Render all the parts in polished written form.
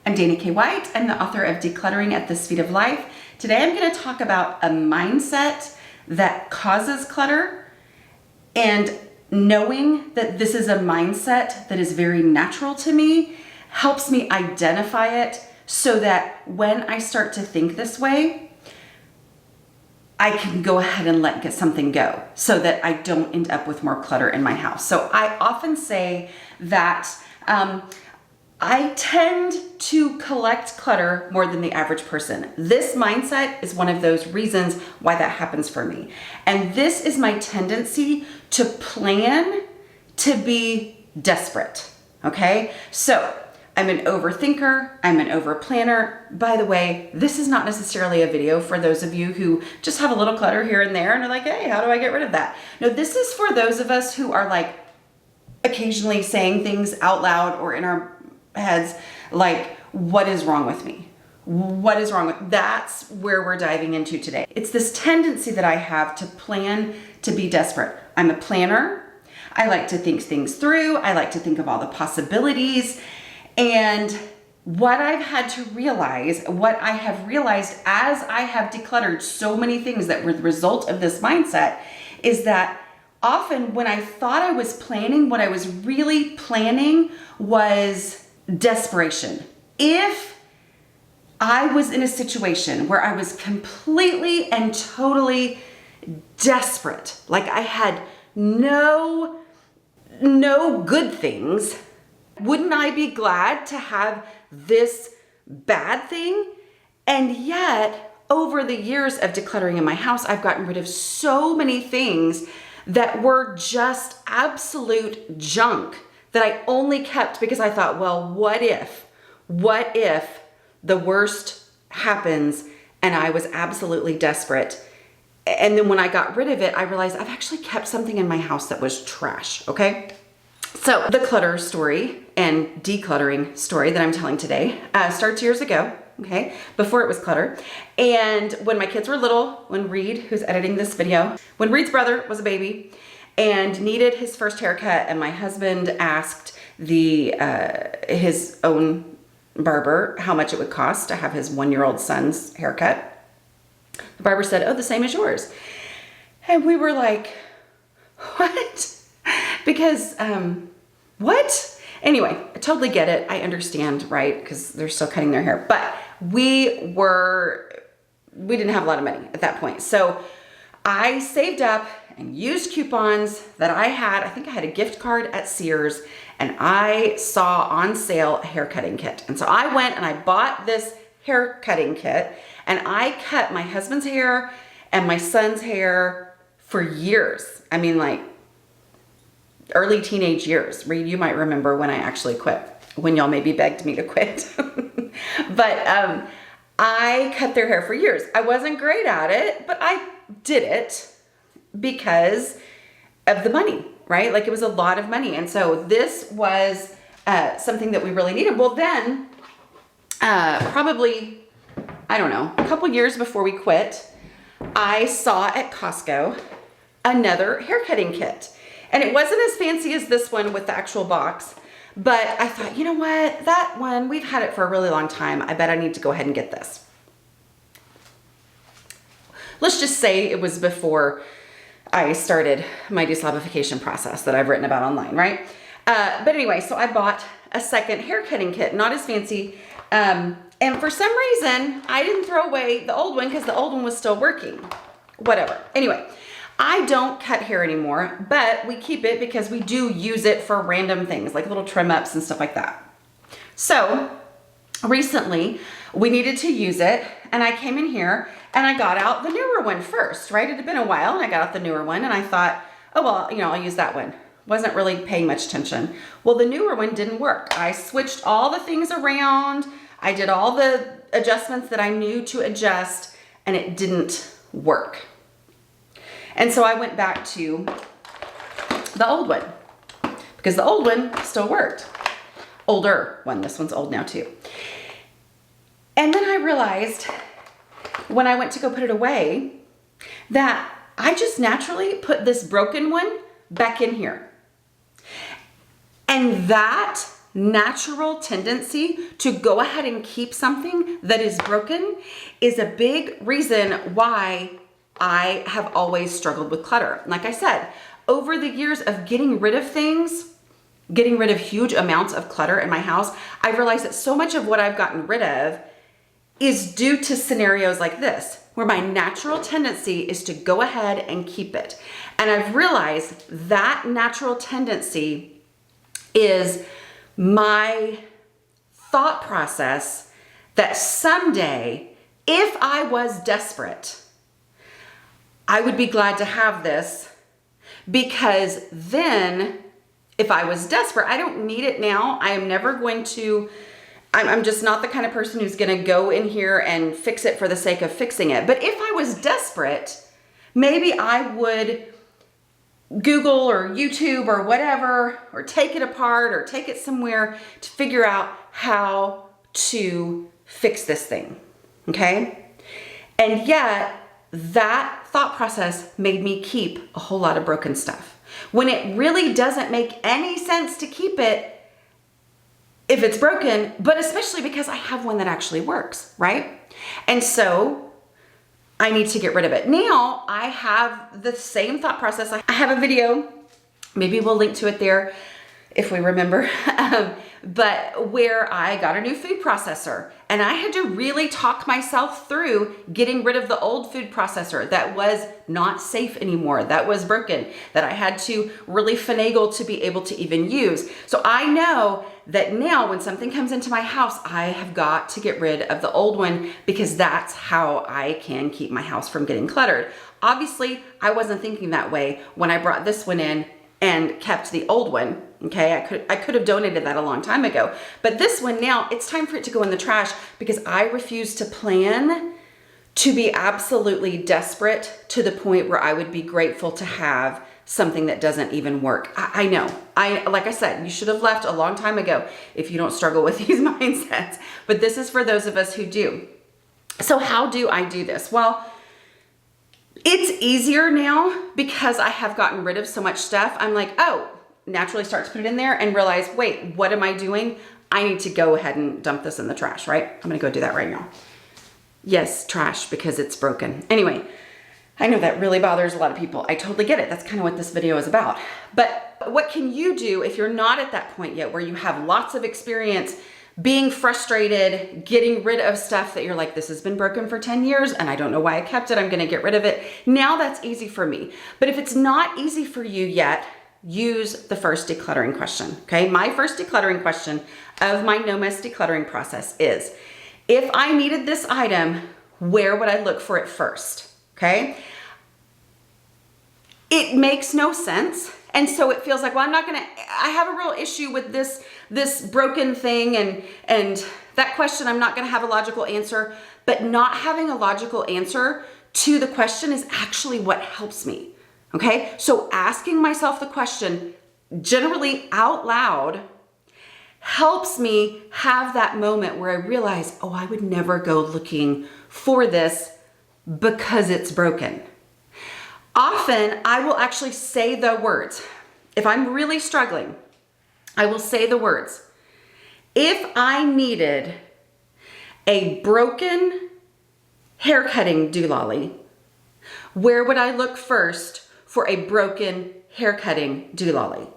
I'm Dana K. White. I'm the author of Decluttering at the Speed of Life. Today I'm going to talk about a mindset that causes clutter, and knowing that this is a mindset that is very natural to me helps me identify it so that when I start to think this way, I can go ahead and let something go so that I don't end up with more clutter in my house. So I often say that I tend to collect clutter more than the average person. This mindset is one of those reasons why that happens for me. And this is my tendency to plan to be desperate, okay? So I'm an overthinker, I'm an overplanner. By the way, this is not necessarily a video for those of you who just have a little clutter here and there and are like, hey, how do I get rid of that? No, this is for those of us who are like occasionally saying things out loud or in our heads like, what is wrong with me? What is wrong with, that's where we're diving into today. It's this tendency that I have to plan to be desperate. I'm a planner. I like to think things through. I like to think of all the possibilities. And what I've had to realize, what I have realized as I have decluttered so many things that were the result of this mindset, is that often when I thought I was planning, what I was really planning was desperation. If I was in a situation where I was completely and totally desperate, like I had no good things, wouldn't I be glad to have this bad thing? And yet, over the years of decluttering in my house, I've gotten rid of so many things that were just absolute junk that I only kept because I thought, well, what if the worst happens and I was absolutely desperate? And then when I got rid of it, I realized I've actually kept something in my house that was trash, okay? So the clutter story and decluttering story that I'm telling today starts years ago, okay, before it was clutter. And when my kids were little, when Reed, who's editing this video, when Reed's brother was a baby and needed his first haircut, and my husband asked his own barber how much it would cost to have his 1-year-old son's haircut, the barber said, oh, the same as yours. And we were like, what? Because, what? Anyway, I totally get it. I understand, right? Because they're still cutting their hair. But we didn't have a lot of money at that point. So I saved up and used coupons that I had. I think I had a gift card at Sears, and I saw on sale a hair cutting kit. And so I went and I bought this hair cutting kit, and I cut my husband's hair and my son's hair for years. I mean, like early teenage years. Reed, you might remember when I actually quit, when y'all maybe begged me to quit. But I cut their hair for years. I wasn't great at it, but I did it because of the money, right? Like it was a lot of money. And so this was something that we really needed. Well, then probably, I don't know, a couple years before we quit, I saw at Costco another hair cutting kit. And it wasn't as fancy as this one with the actual box, but I thought, you know what, that one, we've had it for a really long time. I bet I need to go ahead and get this. Let's just say it was before I started my deslobification process that I've written about online, right? But anyway, so I bought a second hair cutting kit, not as fancy. And for some reason, I didn't throw away the old one because the old one was still working. Whatever. Anyway, I don't cut hair anymore, but we keep it because we do use it for random things like little trim ups and stuff like that. So recently we needed to use it, and I came in here and I got out the newer one first, right? It had been a while and I got out the newer one and I thought, oh, well, I'll use that one. Wasn't really paying much attention. Well, the newer one didn't work. I switched all the things around. I did all the adjustments that I knew to adjust, and it didn't work. And so I went back to the old one because the old one still worked. Older one, this one's old now too. And then I realized when I went to go put it away that I just naturally put this broken one back in here. And that natural tendency to go ahead and keep something that is broken is a big reason why I have always struggled with clutter. Like I said, over the years of getting rid of things, getting rid of huge amounts of clutter in my house, I realized that so much of what I've gotten rid of is due to scenarios like this, where my natural tendency is to go ahead and keep it. And I've realized that natural tendency is my thought process that someday, if I was desperate, I would be glad to have this, because then if I was desperate, I don't need it now. I am never going to, I'm just not the kind of person who's gonna go in here and fix it for the sake of fixing it. But if I was desperate, maybe I would Google or YouTube or whatever, or take it apart or take it somewhere to figure out how to fix this thing, okay? And yet, that thought process made me keep a whole lot of broken stuff, when it really doesn't make any sense to keep it if it's broken, but especially because I have one that actually works, right? And so I need to get rid of it. Now I have the same thought process. I have a video, maybe we'll link to it there if we remember, but where I got a new food processor, and I had to really talk myself through getting rid of the old food processor that was not safe anymore, that was broken, that I had to really finagle to be able to even use. So I know that now when something comes into my house, I have got to get rid of the old one, because that's how I can keep my house from getting cluttered. Obviously, I wasn't thinking that way when I brought this one in and kept the old one. Okay, I could have donated that a long time ago, but this one now, it's time for it to go in the trash, because I refuse to plan to be absolutely desperate to the point where I would be grateful to have something that doesn't even work. I know, like I said, you should have left a long time ago if you don't struggle with these mindsets, but this is for those of us who do. So how do I do this? Well, it's easier now because I have gotten rid of so much stuff. I'm like, oh, naturally start to put it in there and realize, wait, what am I doing? I need to go ahead and dump this in the trash, right? I'm gonna go do that right now. Yes, trash, because it's broken. Anyway, I know that really bothers a lot of people. I totally get it. That's kind of what this video is about. But what can you do if you're not at that point yet, where you have lots of experience being frustrated, getting rid of stuff that you're like, this has been broken for 10 years and I don't know why I kept it, I'm gonna get rid of it. Now that's easy for me. But if it's not easy for you yet, use the first decluttering question, okay? My first decluttering question of my no mess decluttering process is, if I needed this item, where would I look for it first, okay? It makes no sense. And so it feels like, well, I have a real issue with this broken thing, and that question, I'm not gonna have a logical answer. But not having a logical answer to the question is actually what helps me. Okay, so asking myself the question generally out loud helps me have that moment where I realize, oh, I would never go looking for this because it's broken. Often I will actually say the words. If I'm really struggling, I will say the words. If I needed a broken haircutting doolally, where would I look first for a broken haircutting doolally?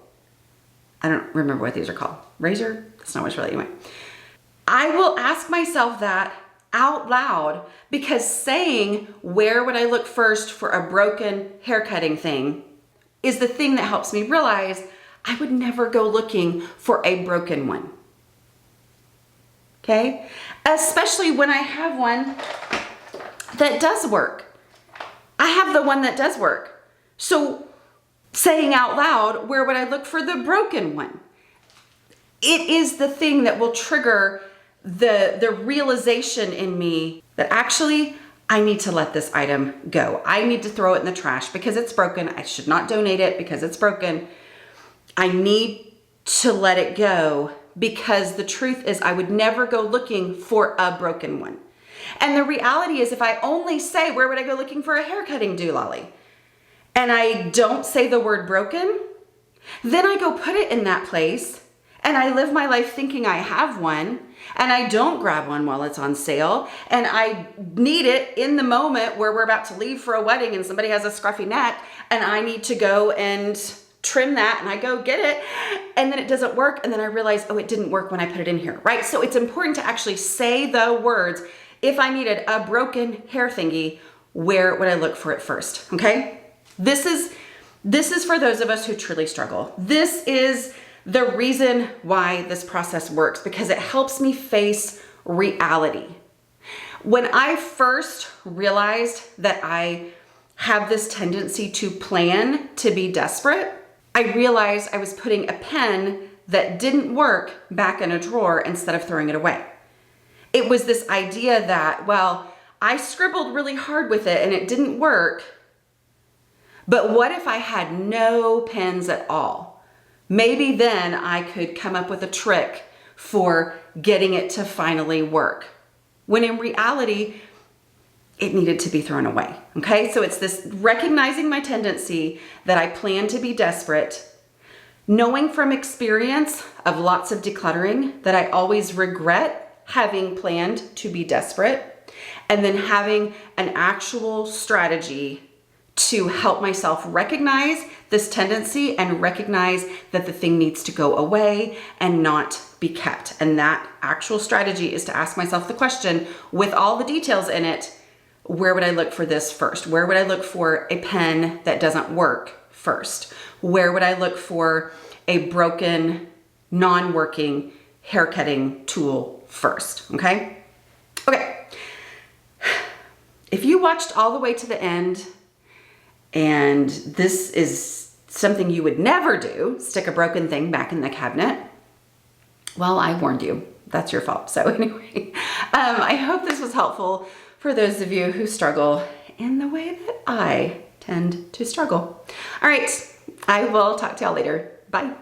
I don't remember what these are called. Razor? That's not what it's really, anyway. I will ask myself that out loud, because saying, where would I look first for a broken haircutting thing, is the thing that helps me realize I would never go looking for a broken one. Okay? Especially when I have one that does work. I have the one that does work. So saying out loud, where would I look for the broken one? It is the thing that will trigger the realization in me that actually I need to let this item go. I need to throw it in the trash because it's broken. I should not donate it because it's broken. I need to let it go, because the truth is I would never go looking for a broken one. And the reality is, if I only say, where would I go looking for a haircutting doolally, and I don't say the word broken, then I go put it in that place and I live my life thinking I have one, and I don't grab one while it's on sale, and I need it in the moment where we're about to leave for a wedding and somebody has a scruffy neck and I need to go and trim that, and I go get it, and then it doesn't work, and then I realize, oh, it didn't work when I put it in here, right? So it's important to actually say the words. If I needed a broken hair thingy, where would I look for it first, okay? This is for those of us who truly struggle. This is the reason why this process works, because it helps me face reality. When I first realized that I have this tendency to plan to be desperate, I realized I was putting a pen that didn't work back in a drawer instead of throwing it away. It was this idea that, well, I scribbled really hard with it and it didn't work, but what if I had no pens at all? Maybe then I could come up with a trick for getting it to finally work. When in reality, it needed to be thrown away, okay? So it's this recognizing my tendency that I plan to be desperate, knowing from experience of lots of decluttering that I always regret having planned to be desperate, and then having an actual strategy to help myself recognize this tendency and recognize that the thing needs to go away and not be kept. And that actual strategy is to ask myself the question, with all the details in it, where would I look for this first? Where would I look for a pen that doesn't work first? Where would I look for a broken, non-working haircutting tool first, okay? Okay, if you watched all the way to the end, and this is something you would never do, stick a broken thing back in the cabinet, well, I warned you. That's your fault. So anyway, I hope this was helpful for those of you who struggle in the way that I tend to struggle. All right, I will talk to y'all later. Bye.